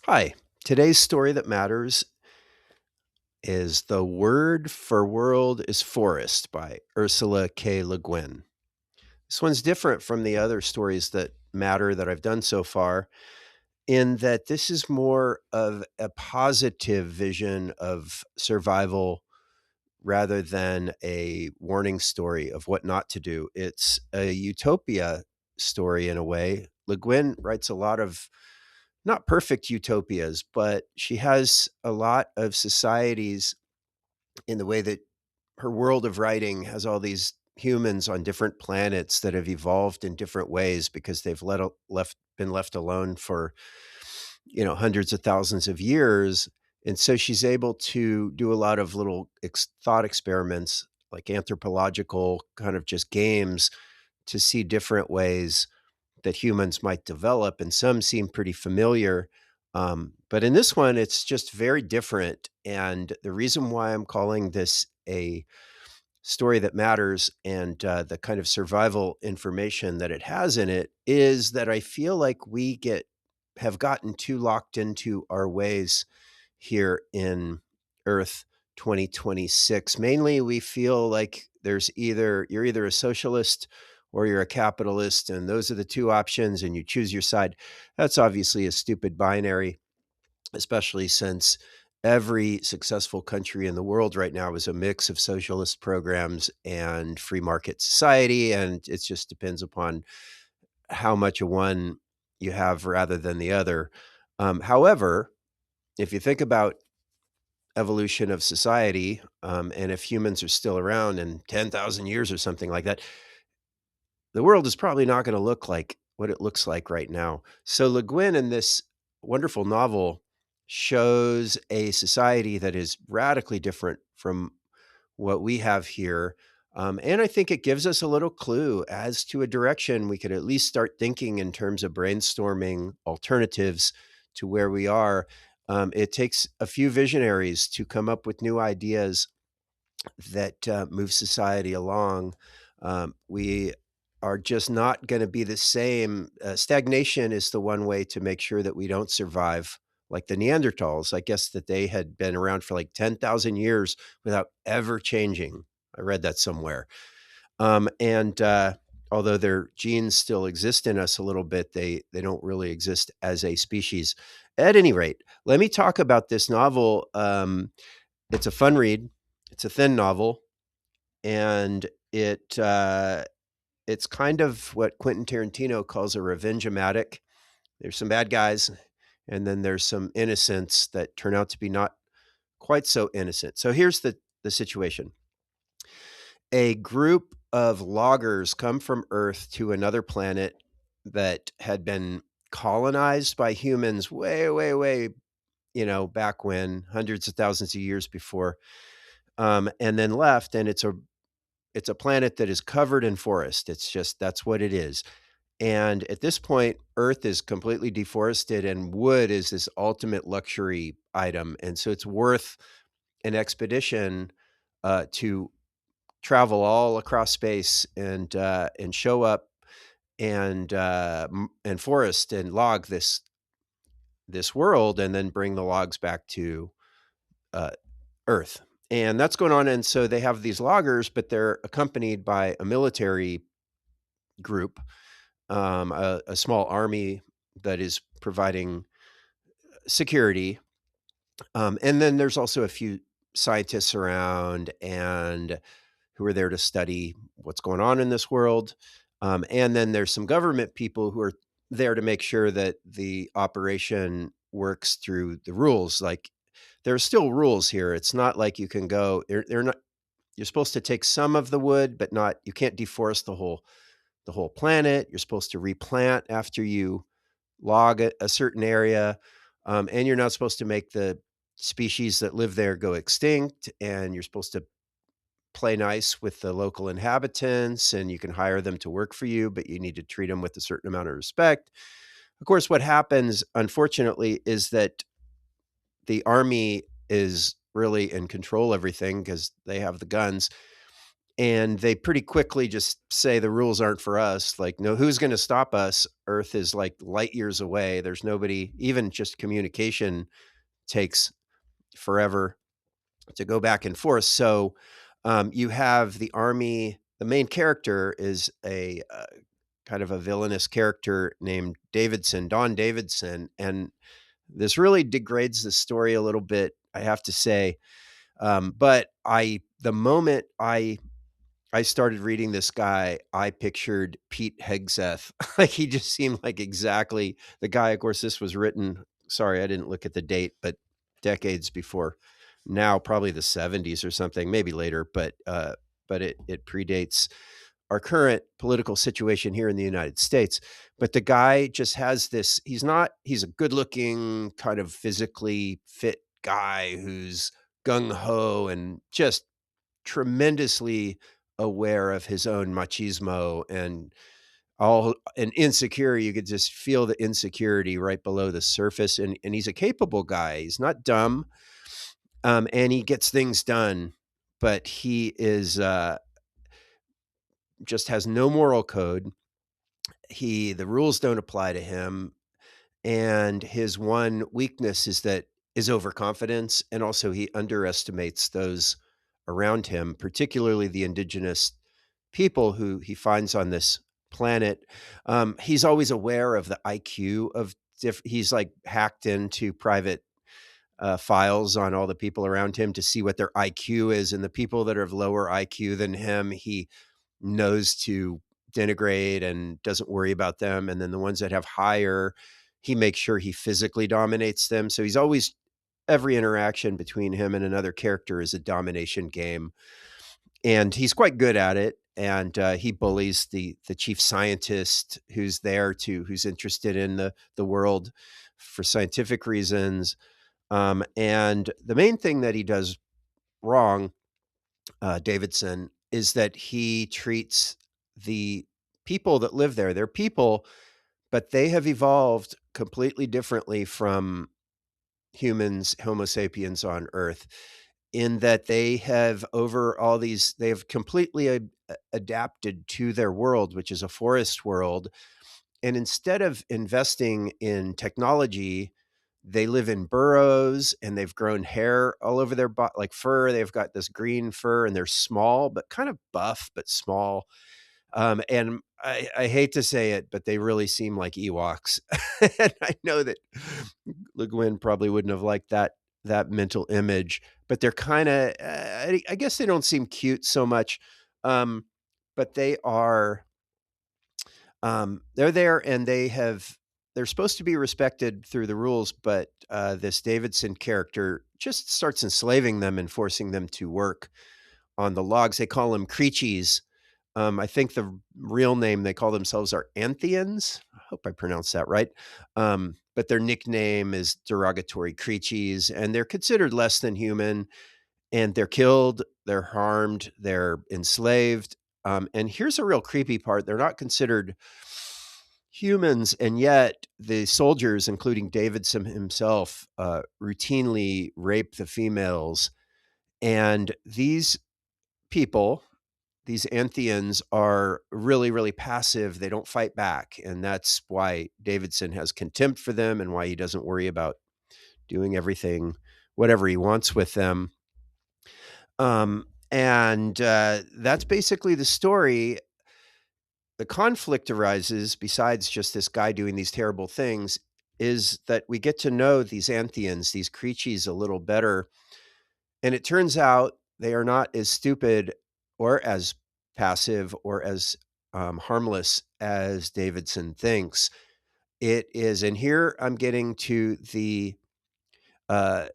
Hi. Today's story that matters is The Word for World is Forest by Ursula K. Le Guin. This one's different from the other stories that matter that I've done so far in that this is more of a positive vision of survival rather than a warning story of what not to do. It's a utopia story in a way. Le Guin writes a lot of not perfect utopias, but she has a lot of societies in the way that her world of writing has all these humans on different planets that have evolved in different ways because they've been left alone for hundreds of thousands of years. And so she's able to do a lot of little thought experiments, like anthropological kind of just games, to see different ways that humans might develop, and some seem pretty familiar. But in this one, it's just very different. And the reason why I'm calling this a story that matters and the kind of survival information that it has in it is that I feel like have gotten too locked into our ways here in Earth 2026. Mainly, we feel like you're either a socialist or you're a capitalist, and those are the two options, and you choose your side. That's obviously a stupid binary, especially since every successful country in the world right now is a mix of socialist programs and free market society, and it just depends upon how much of one you have rather than the other. However, if you think about evolution of society, and if humans are still around in 10,000 years or something like that, the world is probably not going to look like what it looks like right now. So Le Guin in this wonderful novel shows a society that is radically different from what we have here. And I think it gives us a little clue as to a direction we could at least start thinking in terms of brainstorming alternatives to where we are. It takes a few visionaries to come up with new ideas that move society along. We are just not going to be the same. Stagnation is the one way to make sure that we don't survive like the Neanderthals. I guess that they had been around for like 10,000 years without ever changing. I read that somewhere. And although their genes still exist in us a little bit, they don't really exist as a species. At any rate, let me talk about this novel. It's a fun read. It's a thin novel, and it's kind of what Quentin Tarantino calls a revenge-o-matic. There's some bad guys, and then there's some innocents that turn out to be not quite so innocent. So here's the situation. A group of loggers come from Earth to another planet that had been colonized by humans way, way, way, back when, hundreds of thousands of years before, and then left. And it's a planet that is covered in forest. It's just that's what it is. And at this point, Earth is completely deforested, and wood is this ultimate luxury item. And so it's worth an expedition to travel all across space and show up and forest and log this world, and then bring the logs back to uh, Earth. And that's going on. And so they have these loggers, but they're accompanied by a military group, a small army that is providing security. And then there's also a few scientists around and who are there to study what's going on in this world. And then there's some government people who are there to make sure that the operation works through the rules. Like there's still rules here. It's not like you can go, they're not, you're supposed to take some of the wood, but not, you can't deforest the whole planet. You're supposed to replant after you log a certain area. And you're not supposed to make the species that live there go extinct. And you're supposed to play nice with the local inhabitants, and you can hire them to work for you, but you need to treat them with a certain amount of respect. Of course, what happens, unfortunately, is that the army is really in control of everything because they have the guns. and they pretty quickly just say the rules aren't for us. Like, no, who's going to stop us? Earth is like light years away. There's nobody, even just communication takes forever to go back and forth. So you have the army. The main character is a kind of a villainous character named Davidson, Don Davidson, and this really degrades the story a little bit, I have to say. But the moment I started reading this guy, I pictured Pete Hegseth. Like, he just seemed like exactly the guy. Of course, this was written, sorry, I didn't look at the date, but decades before now, probably the 70s or something, maybe later, but it predates our current political situation here in the United States. But the guy just has this, he's a good looking, kind of physically fit guy who's gung ho and just tremendously aware of his own machismo and all and insecure. You could just feel the insecurity right below the surface. And he's a capable guy. He's not dumb. And he gets things done, but he is just has no moral code. The rules don't apply to him. And his one weakness is overconfidence, and also he underestimates those around him, particularly the indigenous people who he finds on this planet. He's always aware of the IQ of he's like hacked into private files on all the people around him to see what their IQ is, and the people that are of lower IQ than him, he knows to denigrate and doesn't worry about them. And then the ones that have higher, he makes sure he physically dominates them. So he's always, every interaction between him and another character is a domination game. And he's quite good at it. And he bullies the chief scientist who's interested in the world for scientific reasons. And the main thing that he does wrong, Davidson, is that he treats the people that live there, they're people, but they have evolved completely differently from humans, Homo sapiens on Earth, in that they have they have completely adapted to their world, which is a forest world. And instead of investing in technology, they live in burrows and they've grown hair all over their body, like fur. They've got this green fur and they're small, but kind of buff, but small. And I hate to say it, but they really seem like Ewoks. And I know that Le Guin probably wouldn't have liked that mental image, but they're kind of, I guess they don't seem cute so much. But they're there and they're supposed to be respected through the rules, but this Davidson character just starts enslaving them and forcing them to work on the logs. They call them Creechies. I think the real name they call themselves are Anthians. I hope I pronounced that right. But their nickname is derogatory Creechies, and they're considered less than human, and they're killed, they're harmed, they're enslaved. And here's a real creepy part. They're not considered humans, and yet the soldiers, including Davidson himself, routinely rape the females. And these people, these Anthians, are really, really passive. They don't fight back. And that's why Davidson has contempt for them and why he doesn't worry about doing everything, whatever he wants with them. And that's basically the story. The conflict arises, besides just this guy doing these terrible things, is that we get to know these Anthians, these Creechies, a little better. And it turns out they are not as stupid or as passive or as harmless as Davidson thinks. It is, and here I'm getting to uh,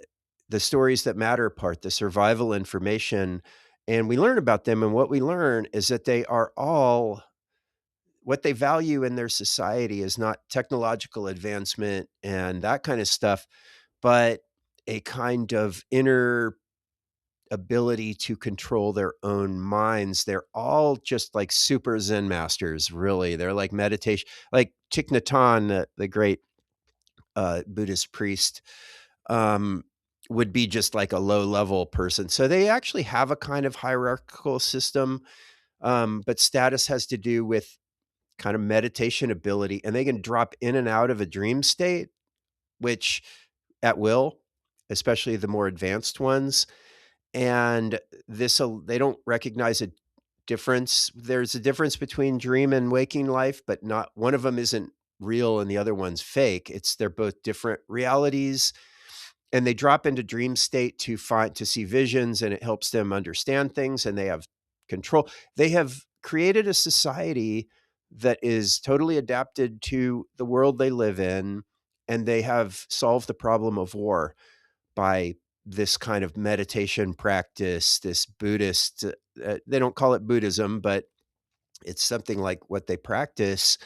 the stories that matter part, the survival information, and we learn about them. And what we learn is that they are all, what they value in their society is not technological advancement and that kind of stuff, but a kind of inner ability to control their own minds. They're all just like super Zen masters, really. They're like meditation, like Thich Nhat Hanh, the great Buddhist priest. Um, would be just like a low level person. So they actually have a kind of hierarchical system, but status has to do with kind of meditation ability, and they can drop in and out of a dream state, which at will, especially the more advanced ones. And they don't recognize a difference. There's a difference between dream and waking life, but not one of them isn't real and the other one's fake. They're both different realities, and they drop into dream state to see visions, and it helps them understand things, and they have control. They have created a society that is totally adapted to the world they live in, and they have solved the problem of war by this kind of meditation practice, this Buddhist, they don't call it Buddhism, but it's something like what they practice.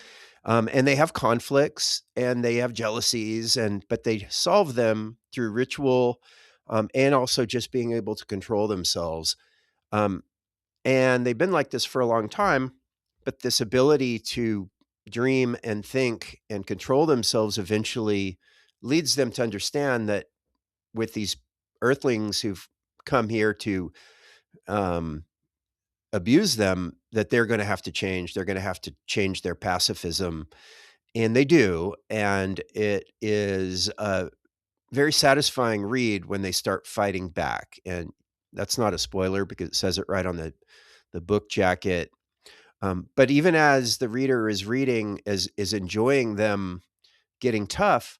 And they have conflicts and they have jealousies, but they solve them through ritual, and also just being able to control themselves. Um, and they've been like this for a long time, but this ability to dream and think and control themselves eventually leads them to understand that with these earthlings who've come here to um, abuse them, that they're going to have to change. They're going to have to change their pacifism, and they do. And it is a very satisfying read when they start fighting back. And that's not a spoiler because it says it right on the book jacket. But even as the reader is reading, is enjoying them getting tough,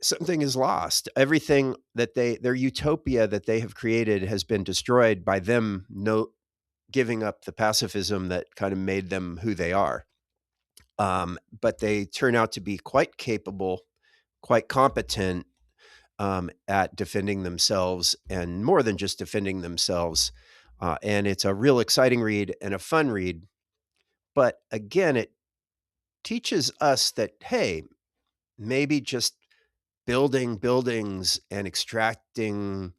something is lost. Everything that their utopia that they have created has been destroyed by them giving up the pacifism that kind of made them who they are. But they turn out to be quite capable, quite competent, at defending themselves, and more than just defending themselves. And it's a real exciting read and a fun read. But again, it teaches us that, hey, maybe just building buildings and extracting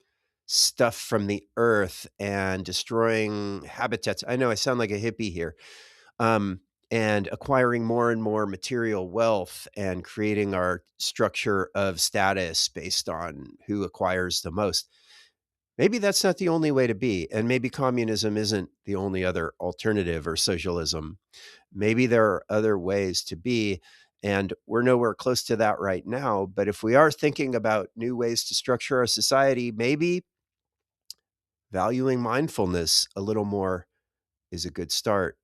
stuff from the earth and destroying habitats. I know I sound like a hippie here. Um, and acquiring more and more material wealth and creating our structure of status based on who acquires the most. Maybe that's not the only way to be. And maybe communism isn't the only other alternative, or socialism. Maybe there are other ways to be. And we're nowhere close to that right now. But if we are thinking about new ways to structure our society, maybe valuing mindfulness a little more is a good start.